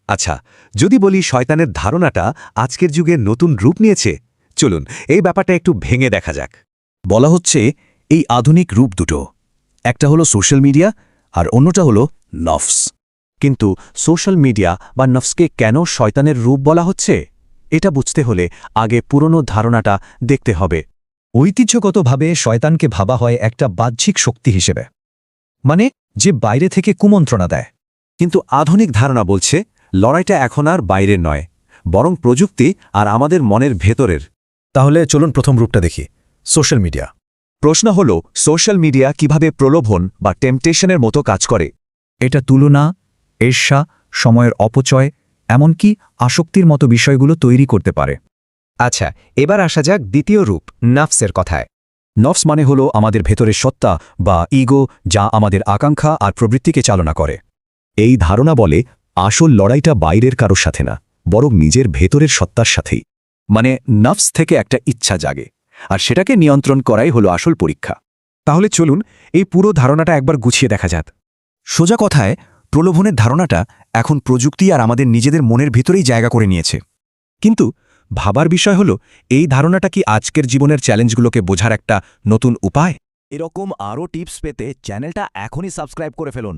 আচ্ছা, যদি বলি শয়তানের ধারণাটা আজকের যুগে নতুন রূপ নিয়েছে, চলুন এই ব্যাপারটা একটু ভেঙে দেখা যাক। বলা হচ্ছে এই আধুনিক রূপ দুটো, একটা হলো সোশ্যাল মিডিয়া আর অন্যটা হলো নফস। কিন্তু সোশ্যাল মিডিয়া বা নফসকে কেন শয়তানের রূপ বলা হচ্ছে, এটা বুঝতে হলে আগে পুরনো ধারণাটা দেখতে হবে। ঐতিহ্যগতভাবে শয়তানকে ভাবা হয় একটা বাহ্যিক শক্তি হিসেবে, মানে যে বাইরে থেকে কুমন্ত্রণা দেয়। কিন্তু আধুনিক ধারণা বলছে লড়াইটা এখন আর বাইরের নয়, বরং প্রযুক্তি আর আমাদের মনের ভেতরের। তাহলে চলুন প্রথম রূপটা দেখি, সোশ্যাল মিডিয়া। প্রশ্ন হল, সোশ্যাল মিডিয়া কিভাবে প্রলোভন বা টেম্পটেশনের মতো কাজ করে? এটা তুলনা, ঈর্ষা, সময়ের অপচয়, এমনকি আসক্তির মতো বিষয়গুলো তৈরি করতে পারে। আচ্ছা, এবার আসা যাক দ্বিতীয় রূপ, নফসের কথায়। নফস মানে হলো আমাদের ভেতরের সত্তা বা ইগো, যা আমাদের আকাঙ্ক্ষা আর প্রবৃত্তিকে চালনা করে। এই ধারণা বলে আসল লড়াইটা বাইরের কারোর সাথে না, বরং নিজের ভেতরের সত্তার সাথেই। মানে নফস থেকে একটা ইচ্ছা জাগে, আর সেটাকে নিয়ন্ত্রণ করাই হলো আসল পরীক্ষা। তাহলে চলুন এই পুরো ধারণাটা একবার গুছিয়ে দেখা যাক। সোজা কথায়, প্রলোভনের ধারণাটা এখন প্রযুক্তি আর আমাদের নিজেদের মনের ভিতরেই জায়গা করে নিয়েছে। কিন্তু ভাবার বিষয় হল, এই ধারণাটা কি আজকের জীবনের চ্যালেঞ্জগুলোকে বোঝার একটা নতুন উপায়? এরকম আরও টিপস পেতে চ্যানেলটা এখনই সাবস্ক্রাইব করে ফেলুন।